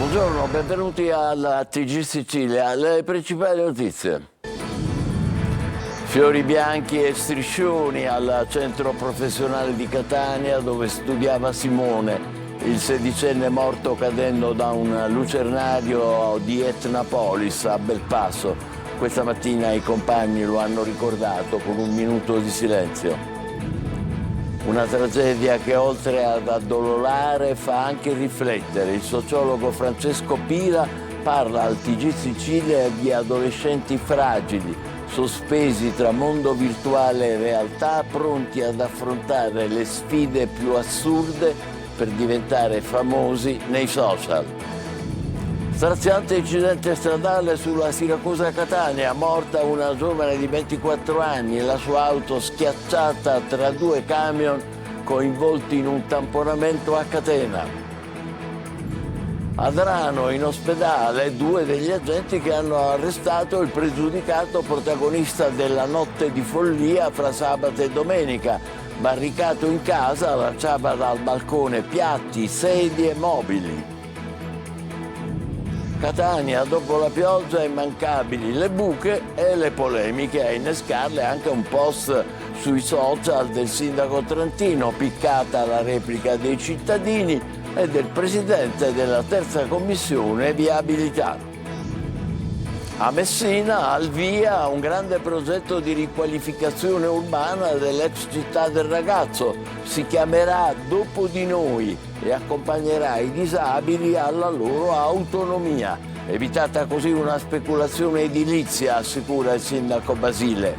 Buongiorno, benvenuti alla TG Sicilia. Le principali notizie. Fiori bianchi e striscioni al centro professionale di Catania dove studiava Simone, il sedicenne morto cadendo da un lucernario di Etnapolis a Belpasso. Questa mattina i compagni lo hanno ricordato con un minuto di silenzio. Una tragedia che oltre ad addolorare fa anche riflettere. Il sociologo Francesco Pira parla al TG Sicilia di adolescenti fragili, sospesi tra mondo virtuale e realtà, pronti ad affrontare le sfide più assurde per diventare famosi nei social. Straziante incidente stradale sulla Siracusa-Catania, morta una giovane di 24 anni e la sua auto schiacciata tra due camion coinvolti in un tamponamento a catena. A Drano, in ospedale, due degli agenti che hanno arrestato il pregiudicato protagonista della notte di follia fra sabato e domenica. Barricato in casa, lanciava dal balcone piatti, sedie e mobili. Catania, dopo la pioggia, immancabili le buche e le polemiche, a innescarle anche un post sui social del sindaco trentino, piccata la replica dei cittadini e del presidente della terza commissione viabilità. A Messina, al via, un grande progetto di riqualificazione urbana dell'ex città del ragazzo. Si chiamerà Dopo di noi e accompagnerà i disabili alla loro autonomia. Evitata così una speculazione edilizia, assicura il sindaco Basile.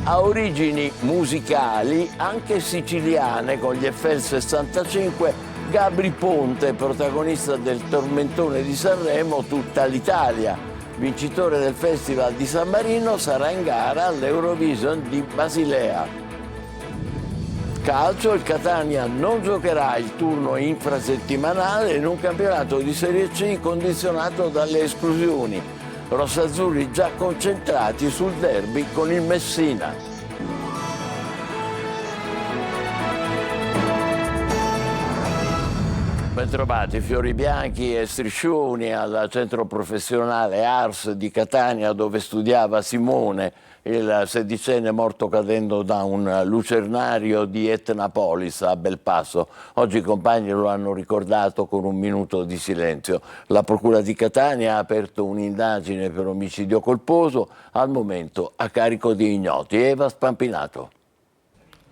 Ha origini musicali, anche siciliane, con gli Eiffel 65, Gabri Ponte, protagonista del tormentone di Sanremo, Tutta l'Italia. Vincitore del Festival di San Marino, sarà in gara all'Eurovision di Basilea. Calcio, il Catania non giocherà il turno infrasettimanale in un campionato di Serie C condizionato dalle esclusioni. Rossazzurri già concentrati sul derby con il Messina. Bentrovati, fiori bianchi e striscioni al centro professionale Ars di Catania dove studiava Simone, il sedicenne morto cadendo da un lucernario di Etnapolis a Belpasso. Oggi i compagni lo hanno ricordato con un minuto di silenzio. La Procura di Catania ha aperto un'indagine per omicidio colposo, al momento a carico di ignoti. Eva Spampinato.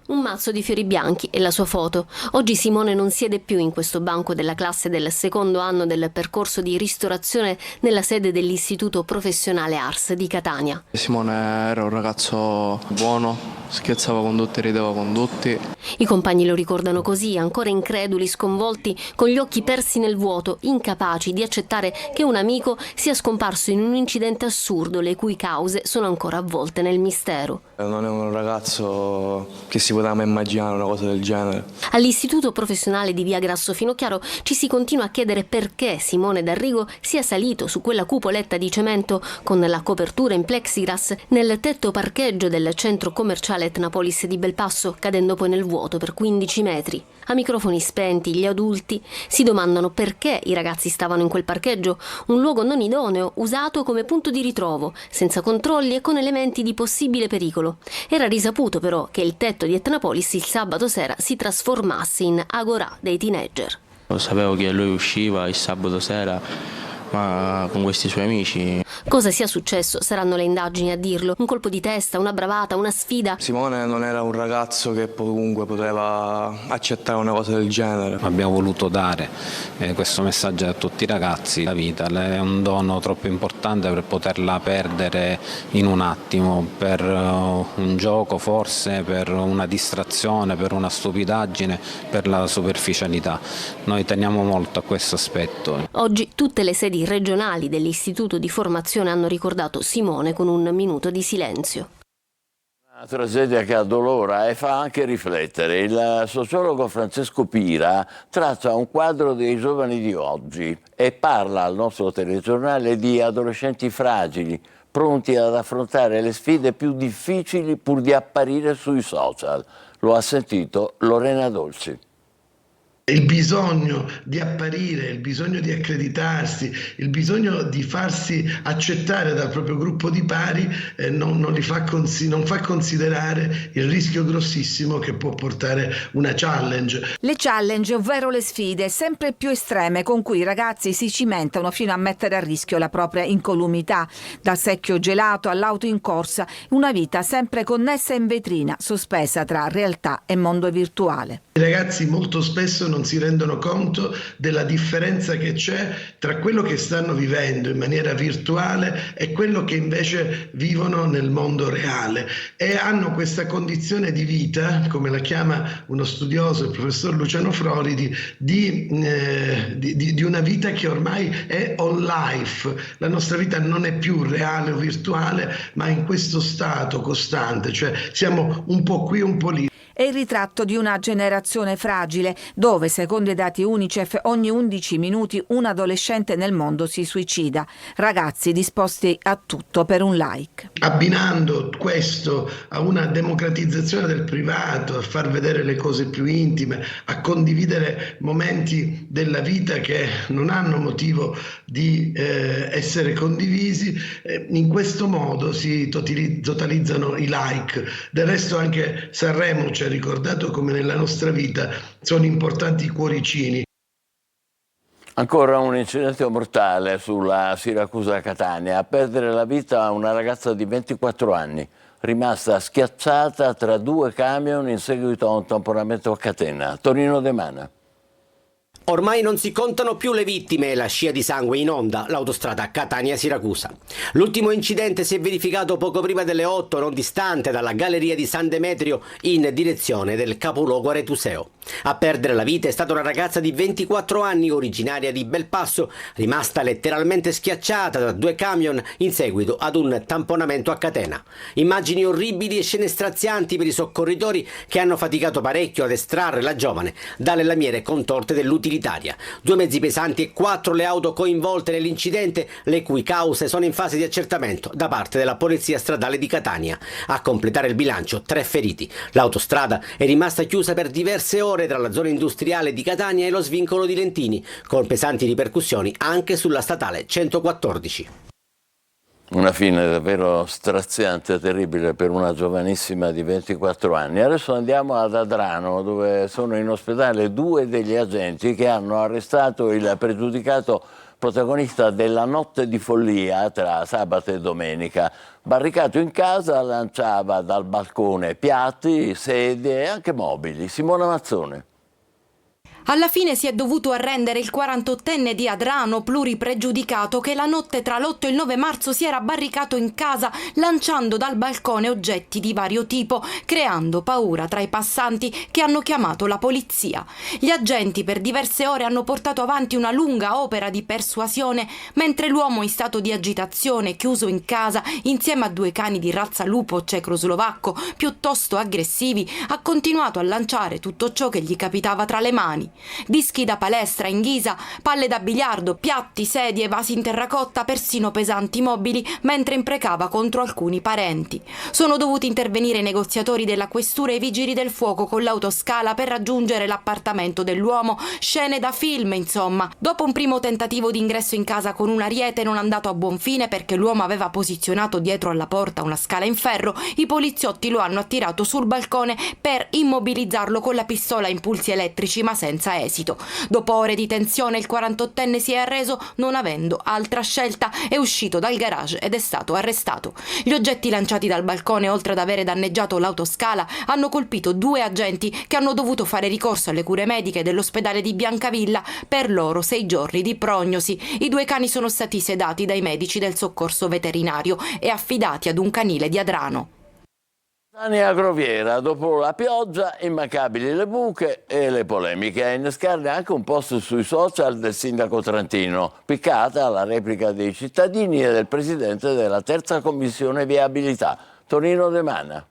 Un mazzo di fiori bianchi e la sua foto. Oggi Simone non siede più in questo banco della classe del secondo anno del percorso di ristorazione nella sede dell'Istituto Professionale Ars di Catania. Simone era un ragazzo buono, scherzava con tutti, rideva con tutti. I compagni lo ricordano così, ancora increduli, sconvolti, con gli occhi persi nel vuoto, incapaci di accettare che un amico sia scomparso in un incidente assurdo, le cui cause sono ancora avvolte nel mistero. Non è un ragazzo che si poteva mai immaginare una cosa del genere. All'Istituto Professionale di Via Grasso Finocchiaro ci si continua a chiedere perché Simone D'Arrigo sia salito su quella cupoletta di cemento con la copertura in plexiglass nel tetto parcheggio del centro commerciale Etnapolis di Belpasso, cadendo poi nel vuoto per 15 metri. A microfoni spenti, gli adulti si domandano perché i ragazzi stavano in quel parcheggio, un luogo non idoneo, usato come punto di ritrovo, senza controlli e con elementi di possibile pericolo. Era risaputo però che il tetto di Etnapolis il sabato sera si trasformasse in agorà dei teenager. Sapevo che lui usciva il sabato sera, ma con questi suoi amici. Cosa sia successo saranno le indagini a dirlo. Un colpo di testa, una bravata, una sfida. Simone non era un ragazzo che comunque poteva accettare una cosa del genere. Abbiamo voluto dare questo messaggio a tutti i ragazzi. La vita è un dono troppo importante per poterla perdere in un attimo, per un gioco forse, per una distrazione, per una stupidaggine, per la superficialità. Noi teniamo molto a questo aspetto. Oggi tutte le sedi regionali dell'Istituto di Formazione hanno ricordato Simone con un minuto di silenzio. Una tragedia che addolora e fa anche riflettere. Il sociologo Francesco Pira traccia un quadro dei giovani di oggi e parla al nostro telegiornale di adolescenti fragili, pronti ad affrontare le sfide più difficili pur di apparire sui social. Lo ha sentito Lorena Dolci. Il bisogno di apparire, il bisogno di accreditarsi, il bisogno di farsi accettare dal proprio gruppo di pari non fa considerare il rischio grossissimo che può portare una challenge. Le challenge, ovvero le sfide sempre più estreme con cui i ragazzi si cimentano fino a mettere a rischio la propria incolumità. Dal secchio gelato all'auto in corsa, una vita sempre connessa in vetrina, sospesa tra realtà e mondo virtuale. I ragazzi molto spesso non si rendono conto della differenza che c'è tra quello che stanno vivendo in maniera virtuale e quello che invece vivono nel mondo reale, e hanno questa condizione di vita, come la chiama uno studioso, il professor Luciano Floridi, di una vita che ormai è on life. La nostra vita non è più reale o virtuale, ma in questo stato costante, cioè siamo un po' qui, un po' lì. È il ritratto di una generazione fragile, dove, secondo i dati UNICEF, ogni 11 minuti un adolescente nel mondo si suicida. Ragazzi disposti a tutto per un like. Abbinando questo a una democratizzazione del privato, a far vedere le cose più intime, a condividere momenti della vita che non hanno motivo di essere condivisi, in questo modo si totalizzano i like. Del resto anche Sanremo ci ha ricordato come nella nostra vita sono importanti i cuoricini. Ancora un incidente mortale sulla Siracusa-Catania. A perdere la vita una ragazza di 24 anni, rimasta schiacciata tra due camion in seguito a un tamponamento a catena. Tonino De Mana. Ormai non si contano più le vittime e la scia di sangue inonda l'autostrada Catania-Siracusa. L'ultimo incidente si è verificato poco prima delle 8, non distante dalla galleria di San Demetrio in direzione del capoluogo aretuseo. A perdere la vita è stata una ragazza di 24 anni originaria di Belpasso, rimasta letteralmente schiacciata da due camion in seguito ad un tamponamento a catena. Immagini orribili e scene strazianti per i soccorritori che hanno faticato parecchio ad estrarre la giovane dalle lamiere contorte dell'utilitaria. Due mezzi pesanti e 4 le auto coinvolte nell'incidente, le cui cause sono in fase di accertamento da parte della Polizia Stradale di Catania. A completare il bilancio 3 feriti. L'autostrada è rimasta chiusa per diverse ore tra la zona industriale di Catania e lo svincolo di Lentini, con pesanti ripercussioni anche sulla statale 114. Una fine davvero straziante e terribile per una giovanissima di 24 anni. Adesso andiamo ad Adrano, dove sono in ospedale 2 degli agenti che hanno arrestato il pregiudicato protagonista della notte di follia tra sabato e domenica. Barricato in casa, lanciava dal balcone piatti, sedie e anche mobili. Simona Mazzone. Alla fine si è dovuto arrendere il 48enne di Adrano, pluripregiudicato, che la notte tra l'8 e il 9 marzo si era barricato in casa lanciando dal balcone oggetti di vario tipo, creando paura tra i passanti che hanno chiamato la polizia. Gli agenti per diverse ore hanno portato avanti una lunga opera di persuasione, mentre l'uomo in stato di agitazione, chiuso in casa insieme a 2 cani di razza lupo cecoslovacco piuttosto aggressivi, ha continuato a lanciare tutto ciò che gli capitava tra le mani. Dischi da palestra in ghisa, palle da biliardo, piatti, sedie, vasi in terracotta, persino pesanti mobili, mentre imprecava contro alcuni parenti. Sono dovuti intervenire i negoziatori della questura e i vigili del fuoco con l'autoscala per raggiungere l'appartamento dell'uomo. Scene da film, insomma. Dopo un primo tentativo di ingresso in casa con un ariete non andato a buon fine perché l'uomo aveva posizionato dietro alla porta una scala in ferro, i poliziotti lo hanno attirato sul balcone per immobilizzarlo con la pistola a impulsi elettrici, ma senza esito. Dopo ore di tensione il 48enne si è arreso, non avendo altra scelta, è uscito dal garage ed è stato arrestato. Gli oggetti lanciati dal balcone, oltre ad avere danneggiato l'autoscala, hanno colpito 2 agenti che hanno dovuto fare ricorso alle cure mediche dell'ospedale di Biancavilla, per loro 6 giorni di prognosi. I 2 cani sono stati sedati dai medici del soccorso veterinario e affidati ad un canile di Adrano. Catania Groviera, dopo la pioggia, immancabili le buche e le polemiche. A innescarne anche un post sui social del sindaco trentino, piccata la replica dei cittadini e del presidente della terza commissione viabilità, Tonino De Mana.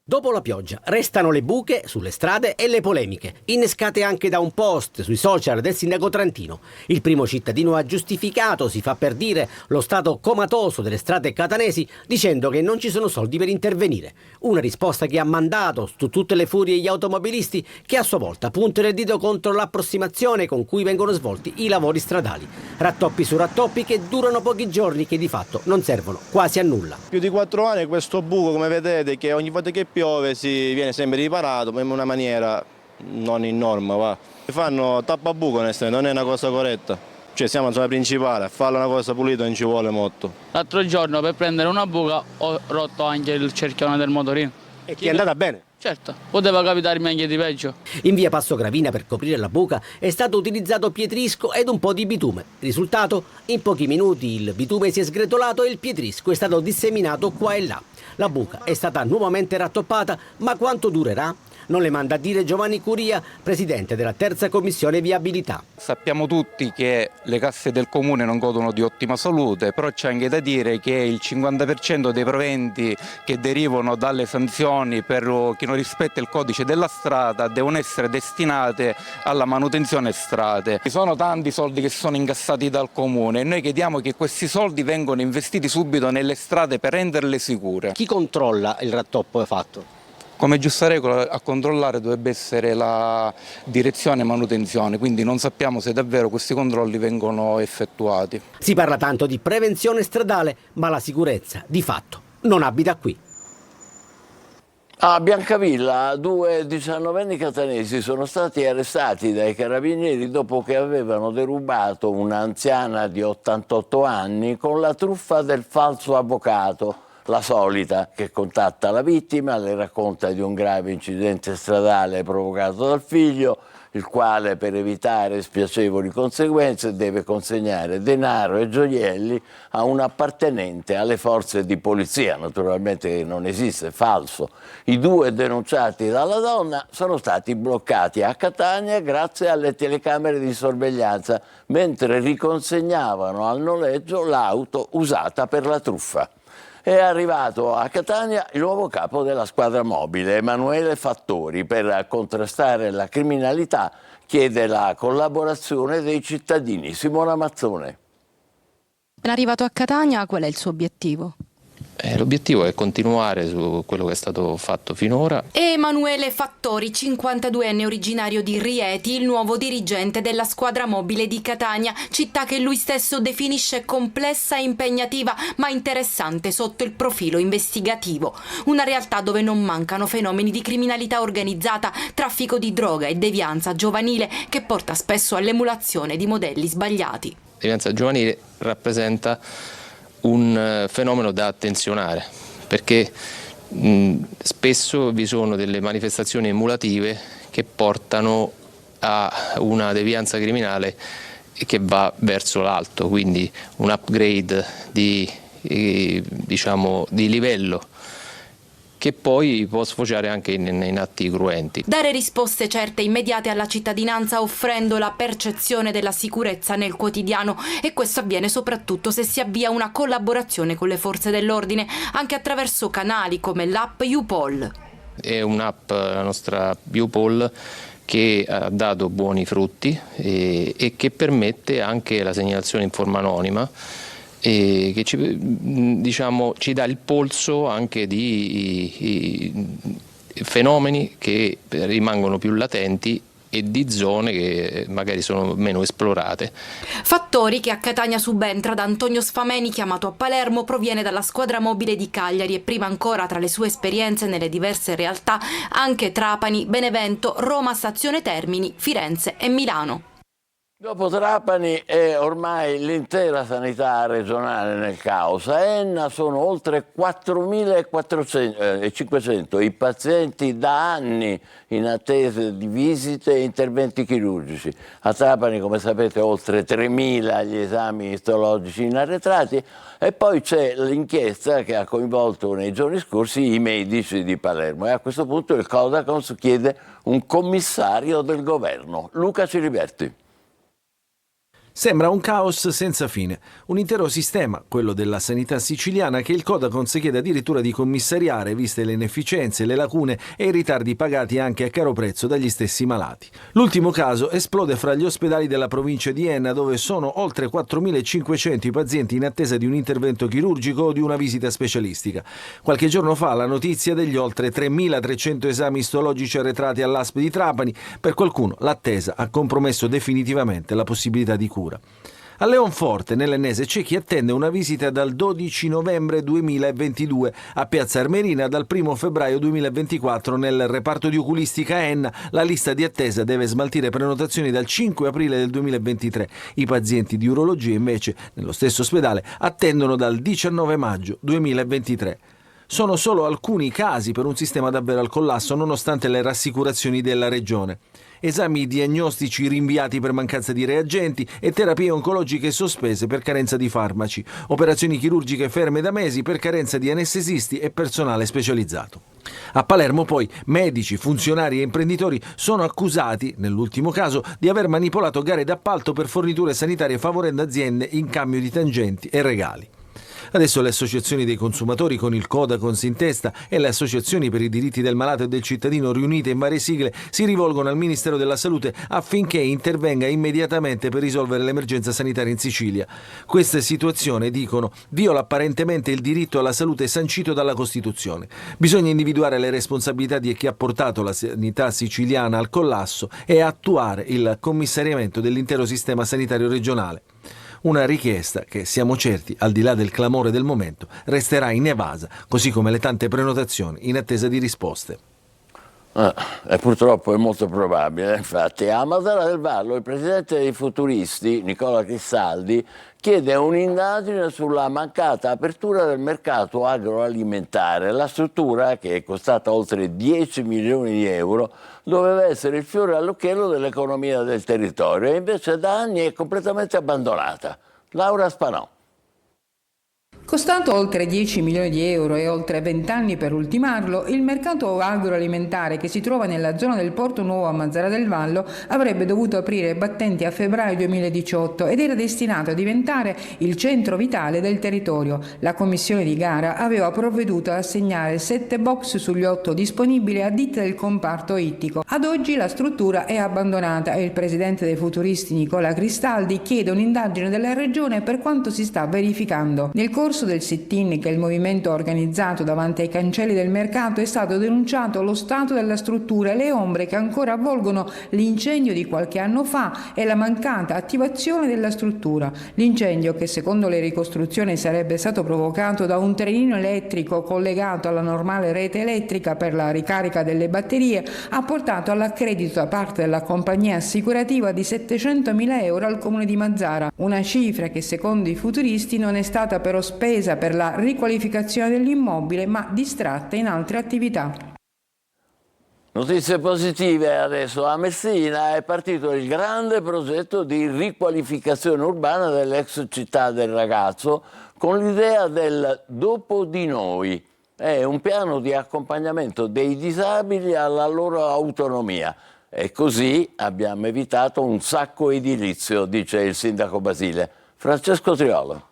Dopo la pioggia restano le buche sulle strade e le polemiche, innescate anche da un post sui social del sindaco trentino. Il primo cittadino ha giustificato, si fa per dire, lo stato comatoso delle strade catanesi dicendo che non ci sono soldi per intervenire. Una risposta che ha mandato su tutte le furie gli automobilisti che a sua volta puntano il dito contro l'approssimazione con cui vengono svolti i lavori stradali. Rattoppi su rattoppi che durano pochi giorni, che di fatto non servono quasi a nulla. Più di 4 anni questo buco, come vedete, che ogni volta che piove si viene sempre riparato, ma in una maniera non in norma. Va. Fanno tappabuco, onestamente, non è una cosa corretta. Cioè siamo in zona principale, a farla una cosa pulita non ci vuole molto. L'altro giorno per prendere una buca ho rotto anche il cerchione del motorino. E ti è andata bene? Certo, poteva capitarmi anche di peggio. In via Passo Gravina, per coprire la buca, è stato utilizzato pietrisco ed un po' di bitume. Risultato? In pochi minuti il bitume si è sgretolato e il pietrisco è stato disseminato qua e là. La buca è stata nuovamente rattoppata, ma quanto durerà? Non le manda a dire Giovanni Curia, presidente della terza commissione viabilità. Sappiamo tutti che le casse del comune non godono di ottima salute, però c'è anche da dire che il 50% dei proventi che derivano dalle sanzioni per chi non rispetta il codice della strada devono essere destinate alla manutenzione strade. Ci sono tanti soldi che sono incassati dal comune e noi chiediamo che questi soldi vengano investiti subito nelle strade per renderle sicure. Chi controlla il rattoppo fatto? Come giusta regola a controllare dovrebbe essere la direzione manutenzione, quindi non sappiamo se davvero questi controlli vengono effettuati. Si parla tanto di prevenzione stradale, ma la sicurezza di fatto non abita qui. A Biancavilla 2 diciannovenni catanesi sono stati arrestati dai carabinieri dopo che avevano derubato un'anziana di 88 anni con la truffa del falso avvocato. La solita, che contatta la vittima, le racconta di un grave incidente stradale provocato dal figlio, il quale per evitare spiacevoli conseguenze deve consegnare denaro e gioielli a un appartenente alle forze di polizia. Naturalmente non esiste, è falso. I 2 denunciati dalla donna sono stati bloccati a Catania grazie alle telecamere di sorveglianza, mentre riconsegnavano al noleggio l'auto usata per la truffa. È arrivato a Catania il nuovo capo della squadra mobile, Emanuele Fattori. Per contrastare la criminalità chiede la collaborazione dei cittadini. Simona Mazzone. È arrivato a Catania, qual è il suo obiettivo? L'obiettivo è continuare su quello che è stato fatto finora. Emanuele Fattori, 52enne originario di Rieti, il nuovo dirigente della squadra mobile di Catania, città che lui stesso definisce complessa e impegnativa, ma interessante sotto il profilo investigativo. Una realtà dove non mancano fenomeni di criminalità organizzata, traffico di droga e devianza giovanile che porta spesso all'emulazione di modelli sbagliati. La devianza giovanile rappresenta un fenomeno da attenzionare, perché spesso vi sono delle manifestazioni emulative che portano a una devianza criminale che va verso l'alto, quindi un upgrade di livello che poi può sfociare anche in atti cruenti. Dare risposte certe e immediate alla cittadinanza offrendo la percezione della sicurezza nel quotidiano, e questo avviene soprattutto se si avvia una collaborazione con le forze dell'ordine, anche attraverso canali come l'app YouPol. È un'app, la nostra YouPol, che ha dato buoni frutti e che permette anche la segnalazione in forma anonima, e che ci dà il polso anche di fenomeni che rimangono più latenti e di zone che magari sono meno esplorate. Fattori, che a Catania subentra da Antonio Sfameni, chiamato a Palermo, proviene dalla squadra mobile di Cagliari e prima ancora, tra le sue esperienze nelle diverse realtà, anche Trapani, Benevento, Roma, Stazione Termini, Firenze e Milano. Dopo Trapani è ormai l'intera sanità regionale nel caos. A Enna sono oltre 4.500 i pazienti da anni in attesa di visite e interventi chirurgici. A Trapani, come sapete, oltre 3.000 gli esami istologici inarretrati, e poi c'è l'inchiesta che ha coinvolto nei giorni scorsi i medici di Palermo. E a questo punto il Codacons chiede un commissario del governo. Luca Ciliberti. Sembra un caos senza fine, un intero sistema, quello della sanità siciliana, che il Codacons chiede addirittura di commissariare, viste le inefficienze, le lacune e i ritardi pagati anche a caro prezzo dagli stessi malati. L'ultimo caso esplode fra gli ospedali della provincia di Enna, dove sono oltre 4.500 i pazienti in attesa di un intervento chirurgico o di una visita specialistica. Qualche giorno fa la notizia degli oltre 3.300 esami istologici arretrati all'ASP di Trapani. Per qualcuno l'attesa ha compromesso definitivamente la possibilità di cura. A Leonforte, nell'Ennese, c'è chi attende una visita dal 12 novembre 2022, a Piazza Armerina dal 1 febbraio 2024 nel reparto di oculistica Enna. La lista di attesa deve smaltire prenotazioni dal 5 aprile del 2023. I pazienti di urologia invece, nello stesso ospedale, attendono dal 19 maggio 2023. Sono solo alcuni casi per un sistema davvero al collasso, nonostante le rassicurazioni della Regione. Esami diagnostici rinviati per mancanza di reagenti e terapie oncologiche sospese per carenza di farmaci, operazioni chirurgiche ferme da mesi per carenza di anestesisti e personale specializzato. A Palermo poi medici, funzionari e imprenditori sono accusati, nell'ultimo caso, di aver manipolato gare d'appalto per forniture sanitarie favorendo aziende in cambio di tangenti e regali. Adesso le associazioni dei consumatori con il Codacons in testa e le associazioni per i diritti del malato e del cittadino riunite in varie sigle si rivolgono al Ministero della Salute affinché intervenga immediatamente per risolvere l'emergenza sanitaria in Sicilia. Questa situazione, dicono, viola apparentemente il diritto alla salute sancito dalla Costituzione. Bisogna individuare le responsabilità di chi ha portato la sanità siciliana al collasso e attuare il commissariamento dell'intero sistema sanitario regionale. Una richiesta che, siamo certi, al di là del clamore del momento, resterà inevasa, così come le tante prenotazioni in attesa di risposte. E purtroppo è molto probabile. Infatti a Mazara del Vallo il presidente dei futuristi, Nicola Cristaldi, chiede un'indagine sulla mancata apertura del mercato agroalimentare. La struttura, che è costata oltre 10 milioni di euro, doveva essere il fiore all'occhiello dell'economia del territorio e invece da anni è completamente abbandonata. Laura Spanò. Costato oltre 10 milioni di euro e oltre 20 anni per ultimarlo, il mercato agroalimentare che si trova nella zona del Porto Nuovo a Mazara del Vallo avrebbe dovuto aprire i battenti a febbraio 2018 ed era destinato a diventare il centro vitale del territorio. La commissione di gara aveva provveduto a assegnare 7 box sugli 8 disponibili a ditte del comparto ittico. Ad oggi la struttura è abbandonata e il presidente dei futuristi Nicola Cristaldi chiede un'indagine della regione per quanto si sta verificando. Nel corso del sit-in che il movimento ha organizzato davanti ai cancelli del mercato è stato denunciato lo stato della struttura e le ombre che ancora avvolgono l'incendio di qualche anno fa e la mancata attivazione della struttura. L'incendio, che secondo le ricostruzioni sarebbe stato provocato da un trenino elettrico collegato alla normale rete elettrica per la ricarica delle batterie, ha portato all'accredito da parte della compagnia assicurativa di 700.000 euro al comune di Mazara, una cifra che secondo i futuristi non è stata però spesa per la riqualificazione dell'immobile, ma distratta in altre attività. Notizie positive adesso. A Messina è partito il grande progetto di riqualificazione urbana dell'ex città del ragazzo con l'idea del dopo di noi. È un piano di accompagnamento dei disabili alla loro autonomia. E così abbiamo evitato un sacco edilizio, dice il sindaco Basile. Francesco Triolo.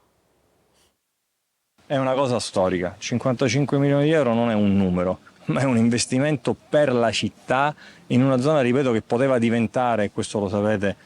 È una cosa storica, 55 milioni di euro non è un numero, ma è un investimento per la città in una zona, ripeto, che poteva diventare, questo lo sapete,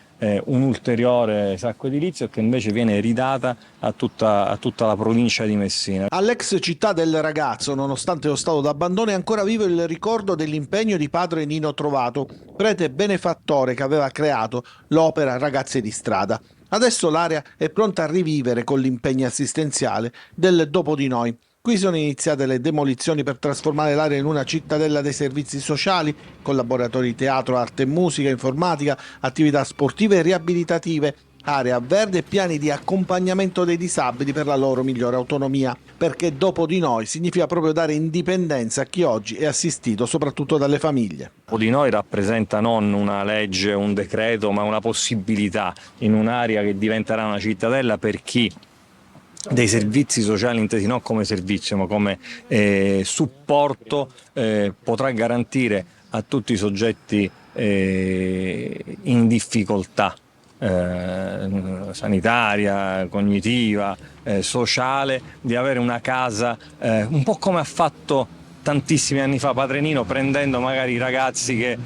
un ulteriore sacco edilizio che invece viene ridata a tutta la provincia di Messina. All'ex città del ragazzo, nonostante lo stato d'abbandono, è ancora vivo il ricordo dell'impegno di padre Nino Trovato, prete benefattore che aveva creato l'opera Ragazze di Strada. Adesso l'area è pronta a rivivere con l'impegno assistenziale del dopo di noi. Qui sono iniziate le demolizioni per trasformare l'area in una cittadella dei servizi sociali, con laboratori di teatro, arte e musica, informatica, attività sportive e riabilitative, area verde e piani di accompagnamento dei disabili per la loro migliore autonomia, perché dopo di noi significa proprio dare indipendenza a chi oggi è assistito soprattutto dalle famiglie. Dopo di noi rappresenta non una legge, un decreto, ma una possibilità in un'area che diventerà una cittadella per chi dei servizi sociali intesi non come servizio ma come supporto potrà garantire a tutti i soggetti in difficoltà sanitaria, cognitiva, sociale, di avere una casa, un po' come ha fatto tantissimi anni fa Padre Nino, prendendo magari i ragazzi che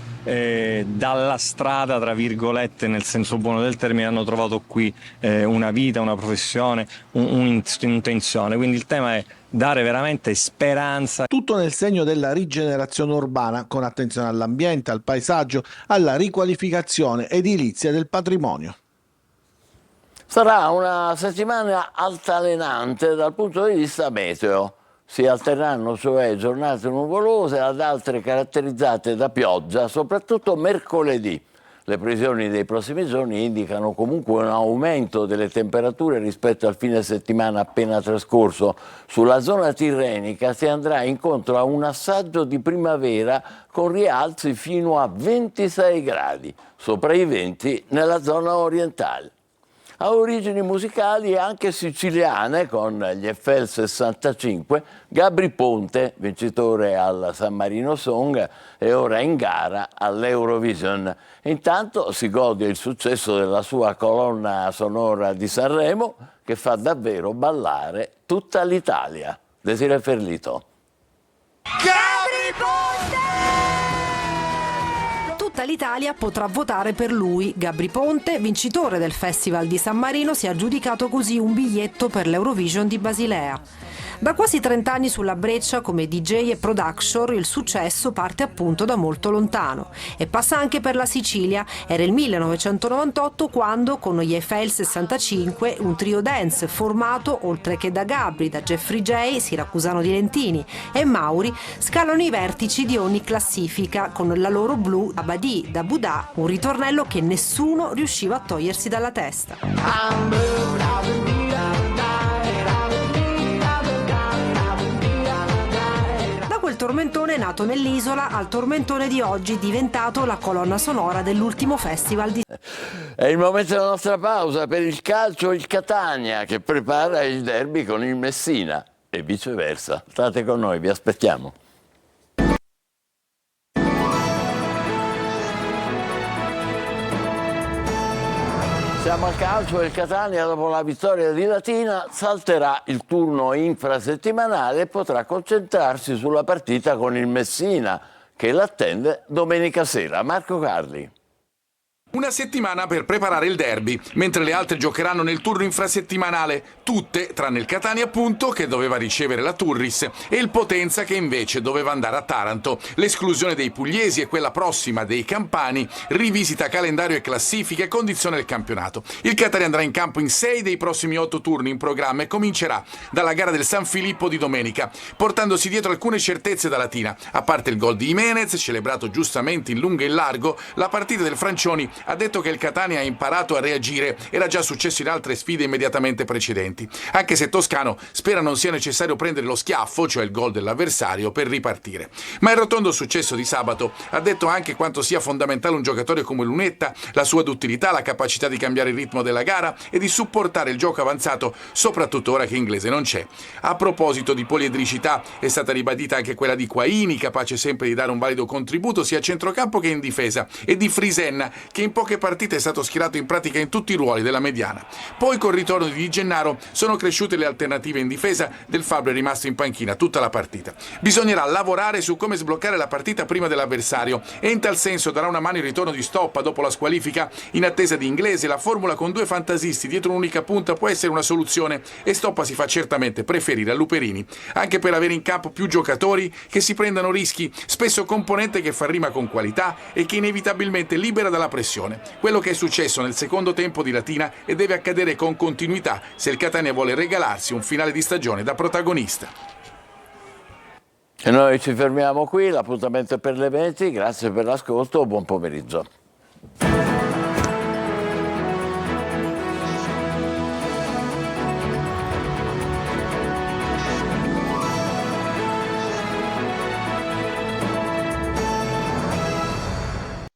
dalla strada, tra virgolette, nel senso buono del termine, hanno trovato qui una vita, una professione, un'intenzione. Quindi il tema è dare veramente speranza. Tutto nel segno della rigenerazione urbana, con attenzione all'ambiente, al paesaggio, alla riqualificazione edilizia del patrimonio. Sarà una settimana altalenante dal punto di vista meteo. Si alterneranno cioè giornate nuvolose ad altre caratterizzate da pioggia, soprattutto mercoledì. Le previsioni dei prossimi giorni indicano comunque un aumento delle temperature rispetto al fine settimana appena trascorso. Sulla zona tirrenica si andrà incontro a un assaggio di primavera con rialzi fino a 26 gradi, sopra i 20 nella zona orientale. Ha origini musicali anche siciliane, con gli Eiffel 65, Gabri Ponte, vincitore al San Marino Song e ora in gara all'Eurovision. Intanto si gode il successo della sua colonna sonora di Sanremo, che fa davvero ballare tutta l'Italia. Desiree Ferlito. Gabri Ponte! Tutta l'Italia potrà votare per lui. Gabri Ponte, vincitore del Festival di San Marino, si è aggiudicato così un biglietto per l'Eurovision di Basilea. Da quasi 30 anni sulla breccia come DJ e producer, il successo parte appunto da molto lontano e passa anche per la Sicilia. Era il 1998 quando, con gli Eiffel 65, un trio dance formato, oltre che da Gabri, da Jeffrey J, siracusano di Lentini e Mauri, scalano i vertici di ogni classifica con la loro Blue Abadi da Buddha, un ritornello che nessuno riusciva a togliersi dalla testa. Il tormentone è nato nell'isola al tormentone di oggi, diventato la colonna sonora dell'ultimo festival di... È il momento della nostra pausa. Per il calcio il Catania che prepara il derby con il Messina e viceversa. State con noi, vi aspettiamo. Siamo al calcio e il Catania, dopo la vittoria di Latina, salterà il turno infrasettimanale e potrà concentrarsi sulla partita con il Messina, che l'attende domenica sera. Marco Carli. Una settimana per preparare il derby, mentre le altre giocheranno nel turno infrasettimanale, tutte tranne il Catania appunto, che doveva ricevere la Turris, e il Potenza che invece doveva andare a Taranto. L'esclusione dei pugliesi e quella prossima dei campani rivisita calendario e classifiche e condiziona il campionato. Il Catania andrà in campo in 6 dei prossimi 8 turni in programma e comincerà dalla gara del San Filippo di domenica, portandosi dietro alcune certezze da Latina. A parte il gol di Jimenez, celebrato giustamente in lungo e in largo, la partita del Francioni ha detto che il Catania ha imparato a reagire, era già successo in altre sfide immediatamente precedenti, anche se Toscano spera non sia necessario prendere lo schiaffo, cioè il gol dell'avversario, per ripartire. Ma il rotondo successo di sabato ha detto anche quanto sia fondamentale un giocatore come Lunetta, la sua duttilità, la capacità di cambiare il ritmo della gara e di supportare il gioco avanzato, soprattutto ora che Inglese non c'è. A proposito di poliedricità, è stata ribadita anche quella di Quaini, capace sempre di dare un valido contributo sia a centrocampo che in difesa, e di Frisenna, che in poche partite è stato schierato in pratica in tutti i ruoli della mediana. Poi col ritorno di Di Gennaro sono cresciute le alternative in difesa, Del Fabbro è rimasto in panchina tutta la partita. Bisognerà lavorare su come sbloccare la partita prima dell'avversario e in tal senso darà una mano il ritorno di Stoppa dopo la squalifica. In attesa di Inglese, la formula con 2 fantasisti dietro un'unica punta può essere una soluzione e Stoppa si fa certamente preferire a Luperini, anche per avere in campo più giocatori che si prendano rischi, spesso componente che fa rima con qualità e che inevitabilmente libera dalla pressione. Quello che è successo nel secondo tempo di Latina e deve accadere con continuità se il Catania vuole regalarsi un finale di stagione da protagonista. E noi ci fermiamo qui, l'appuntamento è per le 20, grazie per l'ascolto, buon pomeriggio.